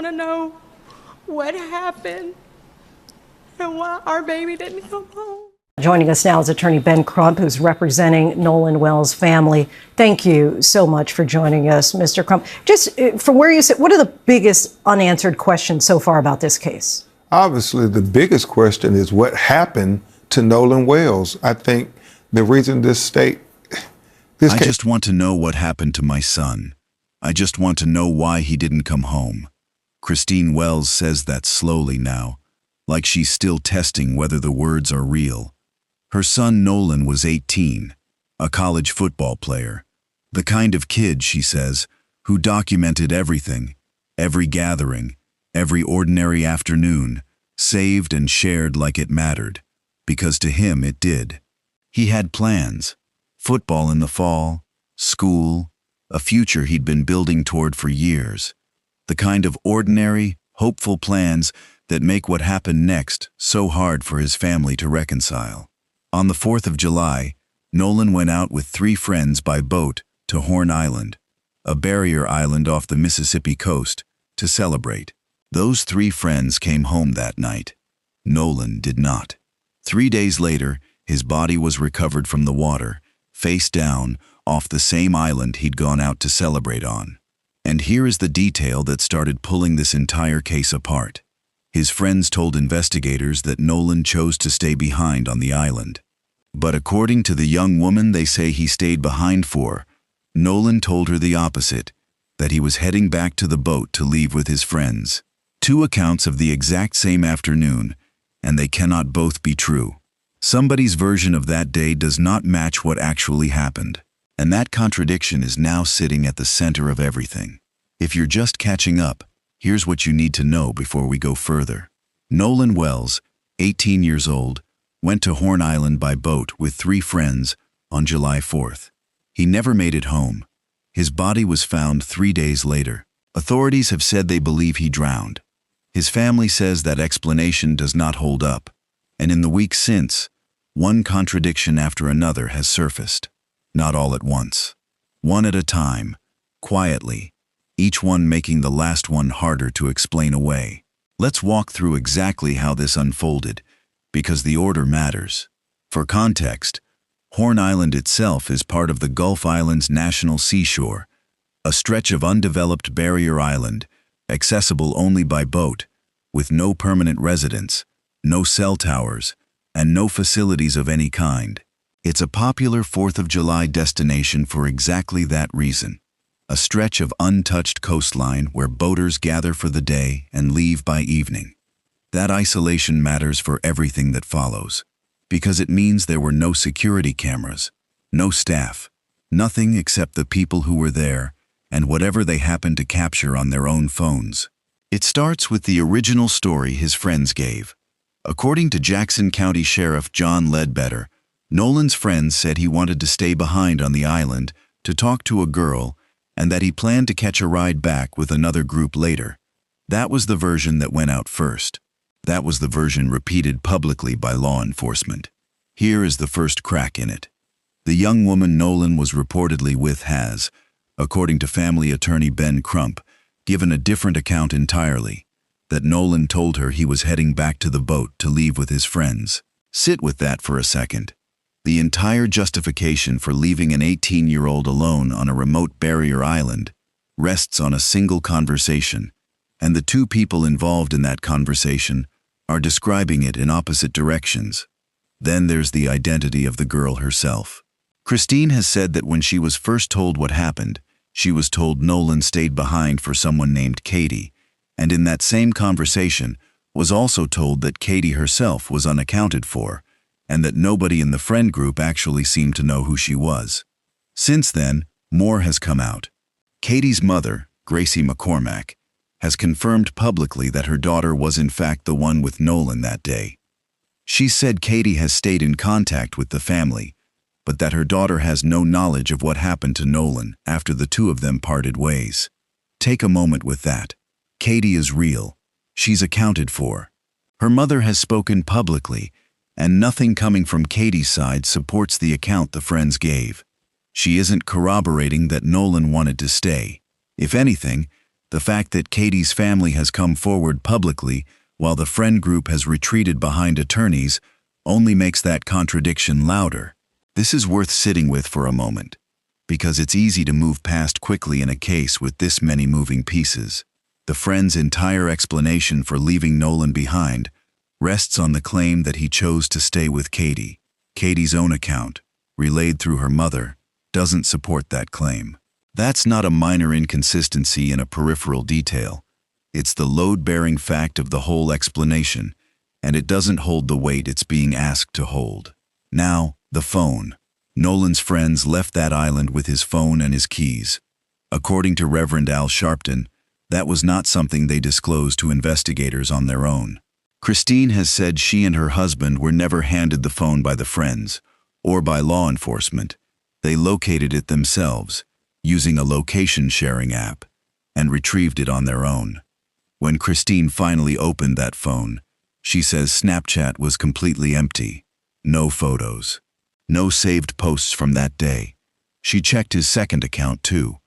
want to know what happened and why our baby didn't come home. Joining us now is attorney Ben Crump, who's representing Nolan Wells' family. Thank you so much for joining us, Mr. Crump. Just from where you sit, what are the biggest unanswered questions so far about this case? Obviously, the biggest question is what happened to Nolan Wells. I think the reason I just want to know what happened to my son. I just want to know why he didn't come home. Christine Wells says that slowly now, like she's still testing whether the words are real. Her son Nolan was 18, a college football player. The kind of kid, she says, who documented everything, every gathering, every ordinary afternoon, saved and shared like it mattered, because to him it did. He had plans, football in the fall, school, a future he'd been building toward for years. The kind of ordinary, hopeful plans that make what happened next so hard for his family to reconcile. On the 4th of July, Nolan went out with 3 friends by boat to Horn Island, a barrier island off the Mississippi coast, to celebrate. Those 3 friends came home that night. Nolan did not. 3 days later, his body was recovered from the water, face down, off the same island he'd gone out to celebrate on. And here is the detail that started pulling this entire case apart. His friends told investigators that Nolan chose to stay behind on the island. But according to the young woman they say he stayed behind for, Nolan told her the opposite, that he was heading back to the boat to leave with his friends. 2 accounts of the exact same afternoon, and they cannot both be true. Somebody's version of that day does not match what actually happened, and that contradiction is now sitting at the center of everything. If you're just catching up, here's what you need to know before we go further. Nolan Wells, 18 years old, went to Horn Island by boat with 3 friends on July 4th. He never made it home. His body was found 3 days later. Authorities have said they believe he drowned. His family says that explanation does not hold up, and in the weeks since, one contradiction after another has surfaced. Not all at once. One at a time, quietly, each one making the last one harder to explain away. Let's walk through exactly how this unfolded, because the order matters. For context, Horn Island itself is part of the Gulf Islands National Seashore, a stretch of undeveloped barrier island, accessible only by boat, with no permanent residents, no cell towers, and no facilities of any kind. It's a popular 4th of July destination for exactly that reason. A stretch of untouched coastline where boaters gather for the day and leave by evening. That isolation matters for everything that follows, because it means there were no security cameras, no staff, nothing except the people who were there and whatever they happened to capture on their own phones. It starts with the original story his friends gave. According to Jackson County Sheriff John Ledbetter, Nolan's friends said he wanted to stay behind on the island to talk to a girl and that he planned to catch a ride back with another group later. That was the version that went out first. That was the version repeated publicly by law enforcement. Here is the first crack in it. The young woman Nolan was reportedly with has, according to family attorney Ben Crump, given a different account entirely, that Nolan told her he was heading back to the boat to leave with his friends. Sit with that for a second. The entire justification for leaving an 18-year-old alone on a remote barrier island rests on a single conversation, and the 2 people involved in that conversation are describing it in opposite directions. Then there's the identity of the girl herself. Christine has said that when she was first told what happened, she was told Nolan stayed behind for someone named Katie, and in that same conversation was also told that Katie herself was unaccounted for, and that nobody in the friend group actually seemed to know who she was. Since then, more has come out. Katie's mother, Gracie McCormack, has confirmed publicly that her daughter was in fact the one with Nolan that day. She said Katie has stayed in contact with the family, but that her daughter has no knowledge of what happened to Nolan after the 2 of them parted ways. Take a moment with that. Katie is real. She's accounted for. Her mother has spoken publicly, and nothing coming from Katie's side supports the account the friends gave. She isn't corroborating that Nolan wanted to stay. If anything, The fact that Katie's family has come forward publicly while the friend group has retreated behind attorneys only makes that contradiction louder. This is worth sitting with for a moment, because it's easy to move past quickly in a case with this many moving pieces. The friend's entire explanation for leaving Nolan behind rests on the claim that he chose to stay with Katie. Katie's own account, relayed through her mother, doesn't support that claim. That's not a minor inconsistency in a peripheral detail. It's the load-bearing fact of the whole explanation, and it doesn't hold the weight it's being asked to hold. Now, the phone. Nolan's friends left that island with his phone and his keys. According to Reverend Al Sharpton, that was not something they disclosed to investigators on their own. Christine has said she and her husband were never handed the phone by the friends or by law enforcement. They located it themselves, using a location-sharing app, and retrieved it on their own. When Christine finally opened that phone, she says Snapchat was completely empty. No photos. No saved posts from that day. She checked his second account too,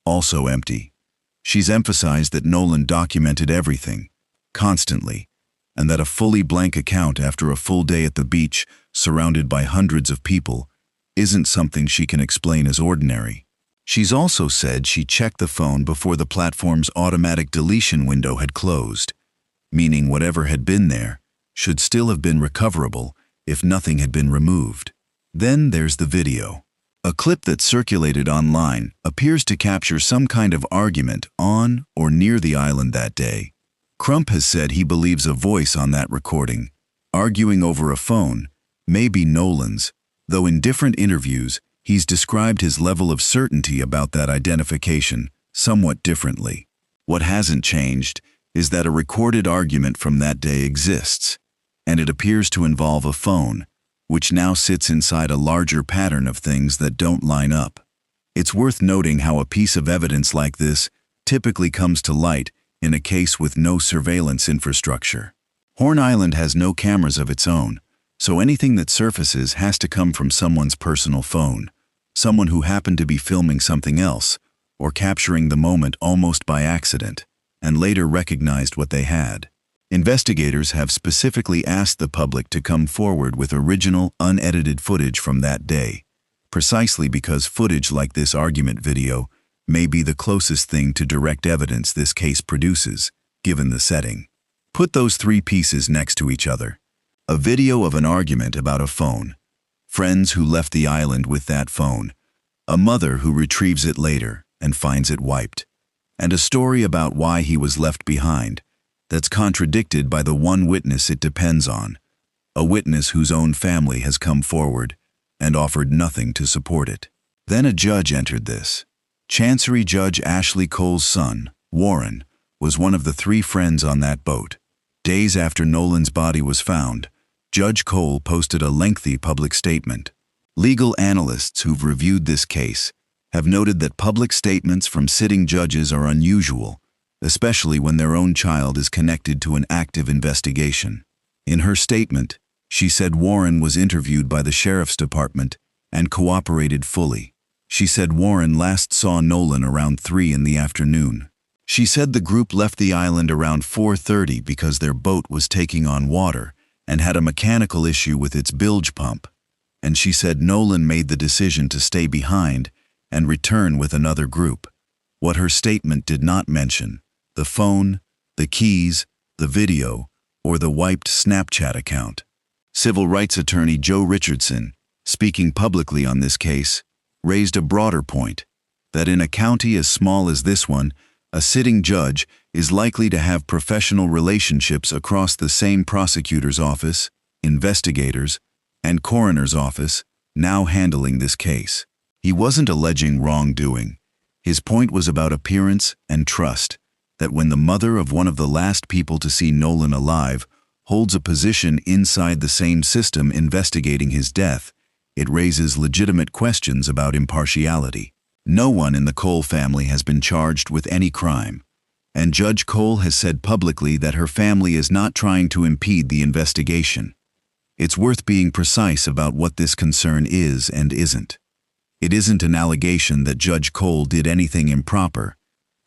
also empty. She's emphasized that Nolan documented everything, constantly, and that a fully blank account after a full day at the beach, surrounded by hundreds of people, isn't something she can explain as ordinary. She's also said she checked the phone before the platform's automatic deletion window had closed, meaning whatever had been there should still have been recoverable if nothing had been removed. Then there's the video. A clip that circulated online appears to capture some kind of argument on or near the island that day. Crump has said he believes a voice on that recording, arguing over a phone, may be Nolan's, though in different interviews, he's described his level of certainty about that identification somewhat differently. What hasn't changed is that a recorded argument from that day exists, and it appears to involve a phone, which now sits inside a larger pattern of things that don't line up. It's worth noting how a piece of evidence like this typically comes to light in a case with no surveillance infrastructure. Horn Island has no cameras of its own, so anything that surfaces has to come from someone's personal phone, someone who happened to be filming something else, or capturing the moment almost by accident, and later recognized what they had. Investigators have specifically asked the public to come forward with original, unedited footage from that day, precisely because footage like this argument video may be the closest thing to direct evidence this case produces, given the setting. Put those three pieces next to each other. A video of an argument about a phone, friends who left the island with that phone, a mother who retrieves it later and finds it wiped, and a story about why he was left behind that's contradicted by the one witness it depends on, a witness whose own family has come forward and offered nothing to support it. Then a judge entered this. Chancery Judge Ashley Cole's son, Warren, was one of the three friends on that boat. Days after Nolan's body was found, Judge Cole posted a lengthy public statement. Legal analysts who've reviewed this case have noted that public statements from sitting judges are unusual, especially when their own child is connected to an active investigation. In her statement, she said Warren was interviewed by the sheriff's department and cooperated fully. She said Warren last saw Nolan around 3 in the afternoon. She said the group left the island around 4:30 because their boat was taking on water and had a mechanical issue with its bilge pump. And she said Nolan made the decision to stay behind and return with another group. What her statement did not mention: the phone, the keys, the video, or the wiped Snapchat account. Civil rights attorney Joe Richardson, speaking publicly on this case, raised a broader point, that in a county as small as this one, a sitting judge is likely to have professional relationships across the same prosecutor's office, investigators, and coroner's office now handling this case. He wasn't alleging wrongdoing. His point was about appearance and trust, that when the mother of one of the last people to see Nolan alive holds a position inside the same system investigating his death, it raises legitimate questions about impartiality. No one in the Cole family has been charged with any crime, and Judge Cole has said publicly that her family is not trying to impede the investigation. It's worth being precise about what this concern is and isn't. It isn't an allegation that Judge Cole did anything improper.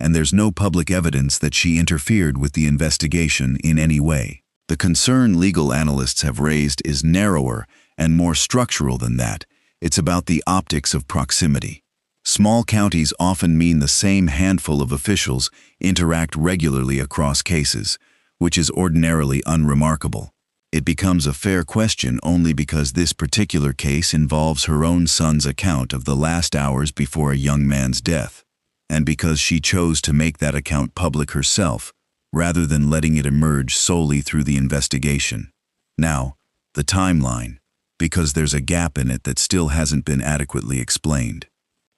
and there's no public evidence that she interfered with the investigation in any way. The concern legal analysts have raised is narrower and more structural than that. It's about the optics of proximity. Small counties often mean the same handful of officials interact regularly across cases, which is ordinarily unremarkable. It becomes a fair question only because this particular case involves her own son's account of the last hours before a young man's death, and because she chose to make that account public herself, rather than letting it emerge solely through the investigation. Now, the timeline, because there's a gap in it that still hasn't been adequately explained.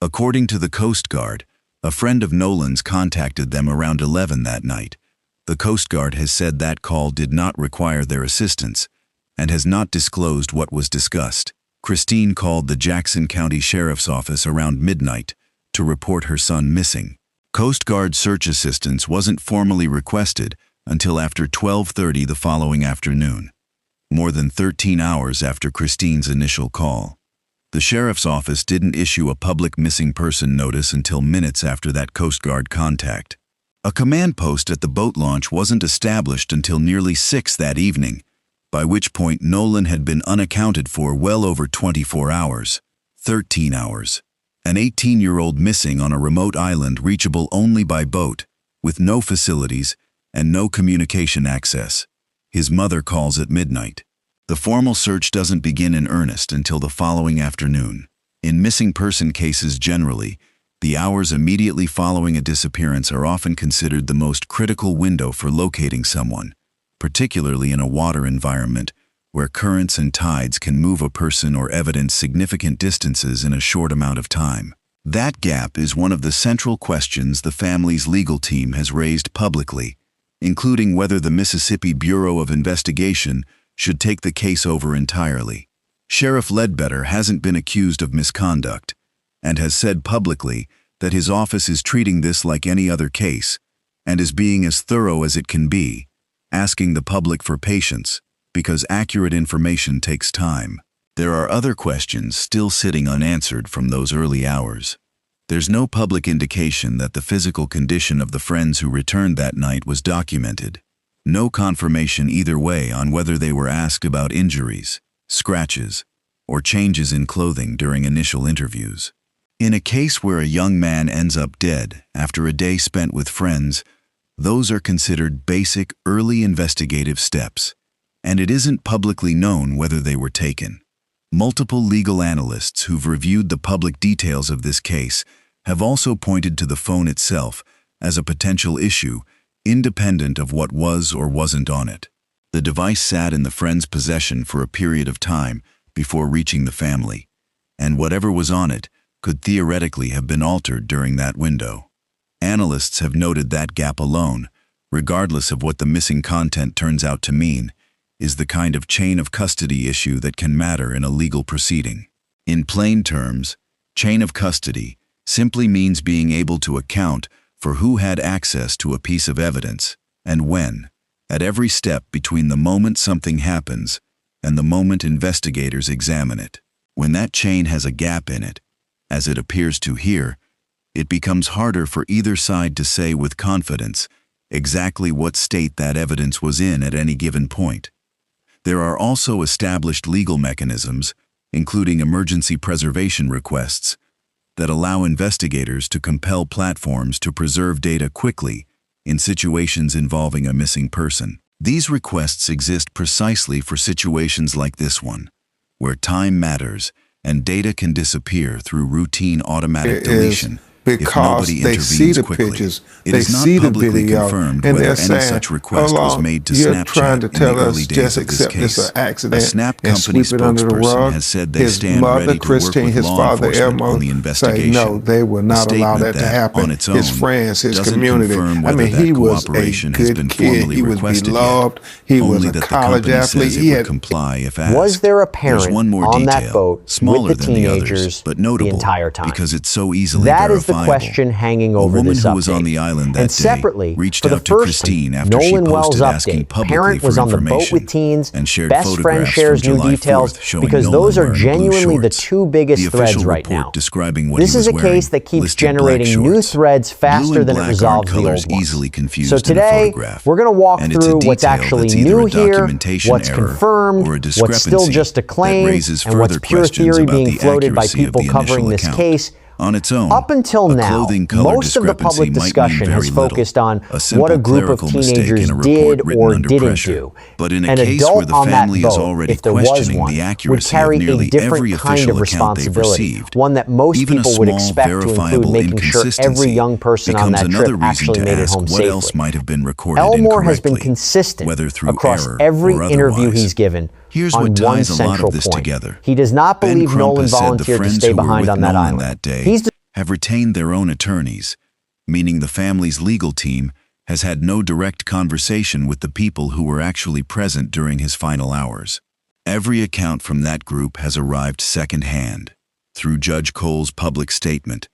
According to the Coast Guard, a friend of Nolan's contacted them around 11 that night. The Coast Guard has said that call did not require their assistance and has not disclosed what was discussed. Christine called the Jackson County Sheriff's Office around midnight to report her son missing. Coast Guard search assistance wasn't formally requested until after 12:30 the following afternoon, more than 13 hours after Christine's initial call. The Sheriff's Office didn't issue a public missing person notice until minutes after that Coast Guard contact. A command post at the boat launch wasn't established until nearly 6 that evening, by which point Nolan had been unaccounted for well over 24 hours, 13 hours. An 18-year-old missing on a remote island reachable only by boat, with no facilities and no communication access. His mother calls at midnight. The formal search doesn't begin in earnest until the following afternoon. In missing person cases generally, the hours immediately following a disappearance are often considered the most critical window for locating someone, particularly in a water environment where currents and tides can move a person or evidence significant distances in a short amount of time. That gap is one of the central questions the family's legal team has raised publicly, including whether the Mississippi Bureau of Investigation should take the case over entirely. Sheriff Ledbetter hasn't been accused of misconduct and has said publicly that his office is treating this like any other case and is being as thorough as it can be, asking the public for patience because accurate information takes time. There are other questions still sitting unanswered from those early hours. There's no public indication that the physical condition of the friends who returned that night was documented. No confirmation either way on whether they were asked about injuries, scratches, or changes in clothing during initial interviews. In a case where a young man ends up dead after a day spent with friends, those are considered basic early investigative steps, and it isn't publicly known whether they were taken. Multiple legal analysts who've reviewed the public details of this case have also pointed to the phone itself as a potential issue, independent of what was or wasn't on it. The device sat in the friend's possession for a period of time before reaching the family, and whatever was on it could theoretically have been altered during that window. Analysts have noted that gap alone, regardless of what the missing content turns out to mean, is the kind of chain of custody issue that can matter in a legal proceeding. In plain terms, chain of custody simply means being able to account for who had access to a piece of evidence and when, at every step between the moment something happens and the moment investigators examine it. When that chain has a gap in it, as it appears to here, it becomes harder for either side to say with confidence exactly what state that evidence was in at any given point. There are also established legal mechanisms, including emergency preservation requests, that allow investigators to compel platforms to preserve data quickly in situations involving a missing person. These requests exist precisely for situations like this one, where time matters and data can disappear through routine automatic deletion. Because they see the pictures, they see the video, and they're saying, "Hold on, you're trying to tell us just accept this an accident and sweep it under the rug." His mother, Christine, his father, Elmo, say no, they will not allow that to happen. His friends, his community. I mean, he was a good kid. He was beloved. He was a college athlete. He had. Was there a parent on that boat with the teenagers but notable the entire time? Because it's so easily that is the question hanging over this update. A woman who was on the island that and separately, day reached for the out to first Christine time, after she Nolan Wells posted asking update. publicly Parent for was on the boat information with teens. and shared Best friend photographs shares from new July details 4th showing because Nolan those are wearing blue genuinely the shorts. two biggest The threads official right report now. describing what This he was is a wearing case that keeps listed black generating new shorts. threads faster Blue and than it black resolves aren't the colors old ones. easily confused So in a today, photograph, we're going to walk and it's a through what's detail actually that's either new a here, documentation what's error confirmed, or a what's still discrepancy just a that claim, raises and what's further pure questions theory about being the floated by accuracy of people the covering initial this account. case. On its own, Up until a now, clothing color most of the public discrepancy might mean discussion has very little. focused on A simple what a group of clerical mistake teenagers in a report did written or under didn't pressure. do. But in a An case where adult the on that family is boat, already if there was questioning one, the would accuracy carry of nearly a different every kind official of account they've responsibility, received, one that most even a people would small expect to include verifiable making sure every inconsistency young person on becomes that another trip reason actually to made it ask home what safely. else might have been recorded Elmore has been incorrectly, consistent whether through across error every or interview otherwise. he's given Here's on what one ties a lot central of this point. together. He does not Ben believe Crump Nolan has said the volunteered to friends stay who were behind with on that Nolan island. that day He's have retained their own attorneys, meaning the family's legal team has had no direct conversation with the people who were actually present during his final hours. Every account from that group has arrived secondhand, through Judge Cole's public statement,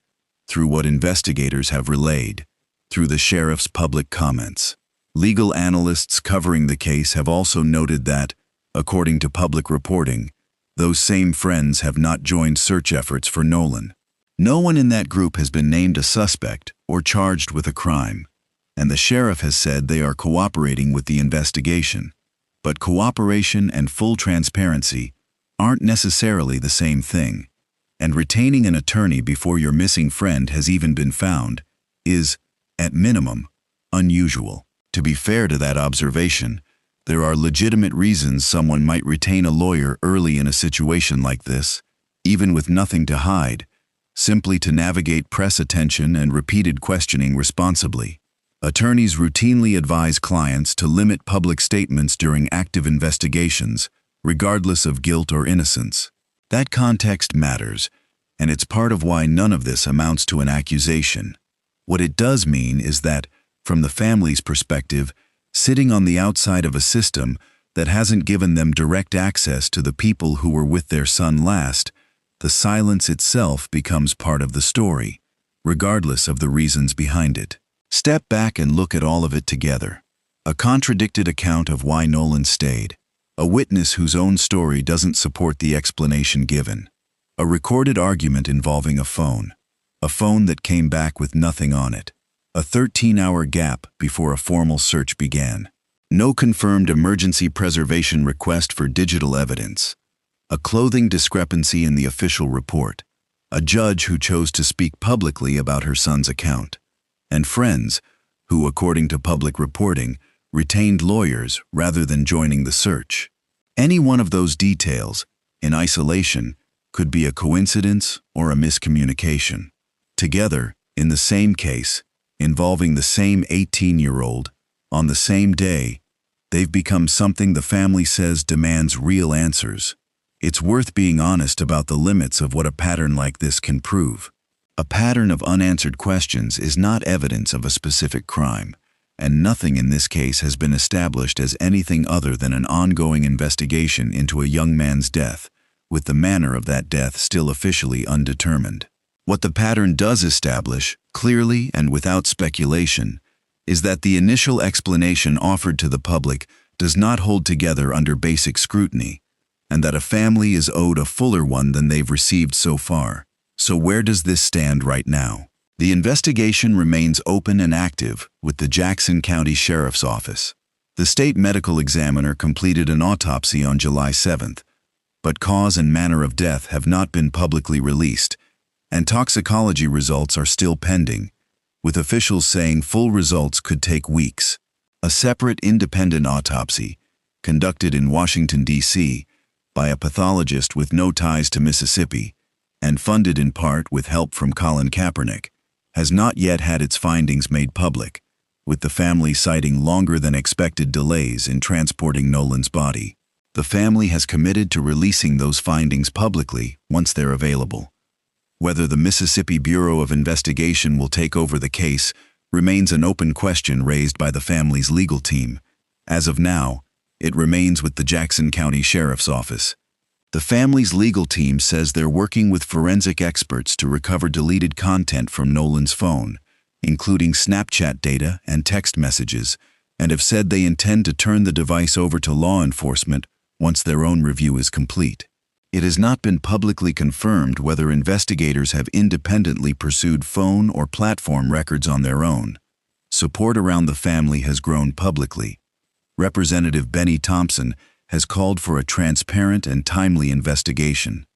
through what investigators have relayed, through the sheriff's public comments. Legal analysts covering the case have also noted that, according to public reporting, those same friends have not joined search efforts for Nolan. No one in that group has been named a suspect or charged with a crime, and the sheriff has said they are cooperating with the investigation. But cooperation and full transparency aren't necessarily the same thing, and retaining an attorney before your missing friend has even been found is, at minimum, unusual. To be fair to that observation, there are legitimate reasons someone might retain a lawyer early in a situation like this, even with nothing to hide, simply to navigate press attention and repeated questioning responsibly. Attorneys routinely advise clients to limit public statements during active investigations, regardless of guilt or innocence. That context matters, and it's part of why none of this amounts to an accusation. What it does mean is that, from the family's perspective, sitting on the outside of a system that hasn't given them direct access to the people who were with their son last, the silence itself becomes part of the story, regardless of the reasons behind it. Step back and look at all of it together. A contradicted account of why Nolan stayed. A witness whose own story doesn't support the explanation given. A recorded argument involving a phone that came back with nothing on it. A 13-hour gap before a formal search began. No confirmed emergency preservation request for digital evidence. A clothing discrepancy in the official report. A judge who chose to speak publicly about her son's account. And friends who, according to public reporting, retained lawyers rather than joining the search. Any one of those details, in isolation, could be a coincidence or a miscommunication. Together, in the same case, involving the same 18-year-old, on the same day, they've become something the family says demands real answers. It's worth being honest about the limits of what a pattern like this can prove. A pattern of unanswered questions is not evidence of a specific crime, and nothing in this case has been established as anything other than an ongoing investigation into a young man's death, with the manner of that death still officially undetermined. What the pattern does establish, clearly and without speculation, is that the initial explanation offered to the public does not hold together under basic scrutiny, and that a family is owed a fuller one than they've received so far. So where does this stand right now? The investigation remains open and active with the Jackson County Sheriff's Office. The state medical examiner completed an autopsy on July 7th, but cause and manner of death have not been publicly released, and toxicology results are still pending, with officials saying full results could take weeks. A separate independent autopsy, conducted in Washington, D.C., by a pathologist with no ties to Mississippi, and funded in part with help from Colin Kaepernick, has not yet had its findings made public, with the family citing longer than expected delays in transporting Nolan's body. The family has committed to releasing those findings publicly once they're available. Whether the Mississippi Bureau of Investigation will take over the case remains an open question raised by the family's legal team. As of now, it remains with the Jackson County Sheriff's Office. The family's legal team says they're working with forensic experts to recover deleted content from Nolan's phone, including Snapchat data and text messages, and have said they intend to turn the device over to law enforcement once their own review is complete. It has not been publicly confirmed whether investigators have independently pursued phone or platform records on their own. Support around the family has grown publicly. Representative Benny Thompson has called for a transparent and timely investigation.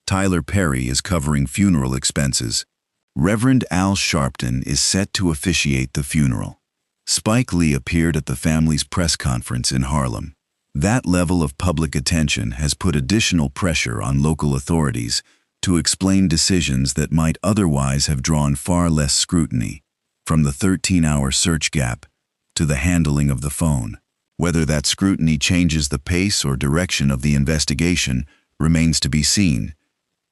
Tyler Perry is covering funeral expenses. Reverend Al Sharpton is set to officiate the funeral. Spike Lee appeared at the family's press conference in Harlem. That level of public attention has put additional pressure on local authorities to explain decisions that might otherwise have drawn far less scrutiny, from the 13-hour search gap to the handling of the phone. Whether that scrutiny changes the pace or direction of the investigation remains to be seen,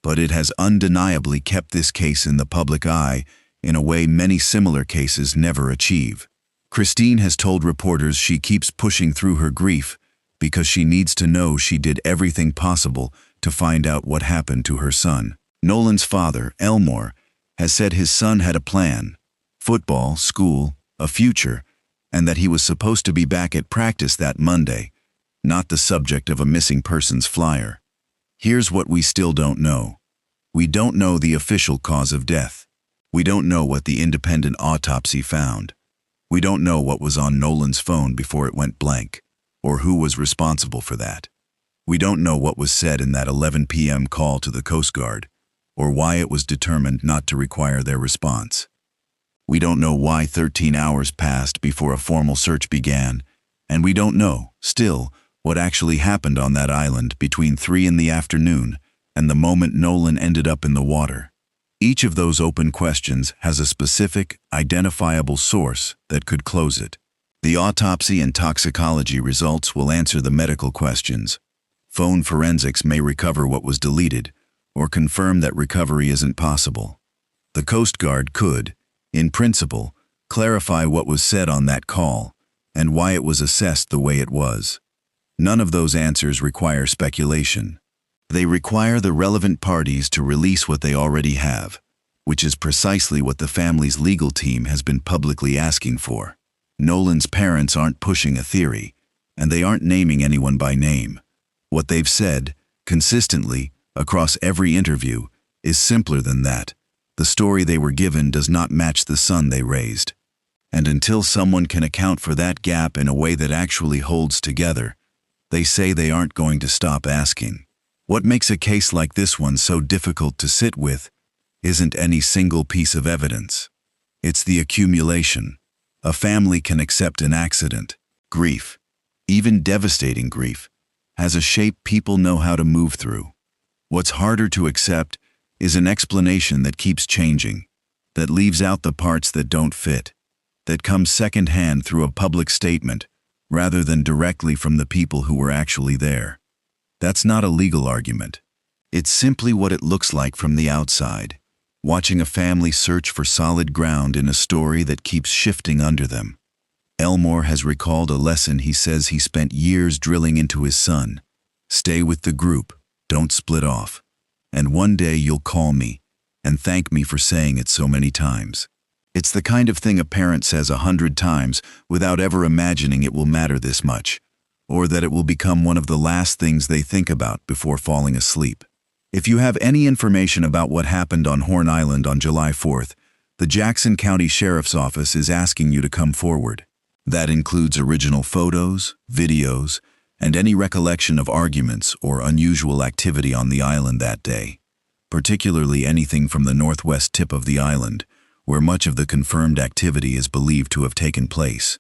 but it has undeniably kept this case in the public eye in a way many similar cases never achieve. Christine has told reporters she keeps pushing through her grief because she needs to know she did everything possible to find out what happened to her son. Nolan's father, Elmore, has said his son had a plan: football, school, a future, and that he was supposed to be back at practice that Monday, not the subject of a missing persons flyer. Here's what we still don't know. We don't know the official cause of death. We don't know what the independent autopsy found. We don't know what was on Nolan's phone before it went blank, or who was responsible for that. We don't know what was said in that 11 p.m. call to the Coast Guard, or why it was determined not to require their response. We don't know why 13 hours passed before a formal search began, and we don't know, still, what actually happened on that island between 3 in the afternoon and the moment Nolan ended up in the water. Each of those open questions has a specific, identifiable source that could close it. The autopsy and toxicology results will answer the medical questions. Phone forensics may recover what was deleted, or confirm that recovery isn't possible. The Coast Guard could, in principle, clarify what was said on that call and why it was assessed the way it was. None of those answers require speculation. They require the relevant parties to release what they already have, which is precisely what the family's legal team has been publicly asking for. Nolan's parents aren't pushing a theory, and they aren't naming anyone by name. What they've said, consistently, across every interview, is simpler than that. The story they were given does not match the son they raised. And until someone can account for that gap in a way that actually holds together, they say they aren't going to stop asking. What makes a case like this one so difficult to sit with isn't any single piece of evidence. It's the accumulation. A family can accept an accident. Grief, even devastating grief, has a shape people know how to move through. What's harder to accept is an explanation that keeps changing, that leaves out the parts that don't fit, that comes secondhand through a public statement rather than directly from the people who were actually there. That's not a legal argument. It's simply what it looks like from the outside, watching a family search for solid ground in a story that keeps shifting under them. Elmore has recalled a lesson he says he spent years drilling into his son. Stay with the group, don't split off. And one day you'll call me and thank me for saying it so many times. It's the kind of thing a parent says 100 times without ever imagining it will matter this much, or that it will become one of the last things they think about before falling asleep. If you have any information about what happened on Horn Island on July 4th, the Jackson County Sheriff's Office is asking you to come forward. That includes original photos, videos, and any recollection of arguments or unusual activity on the island that day, particularly anything from the northwest tip of the island, where much of the confirmed activity is believed to have taken place.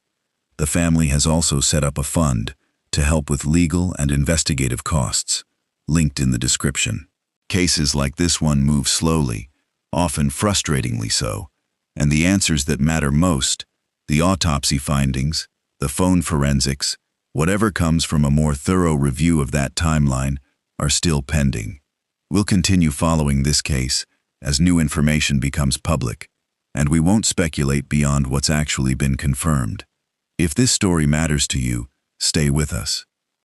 The family has also set up a fund to help with legal and investigative costs, linked in the description. Cases like this one move slowly, often frustratingly so, and the answers that matter most, the autopsy findings, the phone forensics, whatever comes from a more thorough review of that timeline, are still pending. We'll continue following this case as new information becomes public, and we won't speculate beyond what's actually been confirmed. If this story matters to you, stay with us.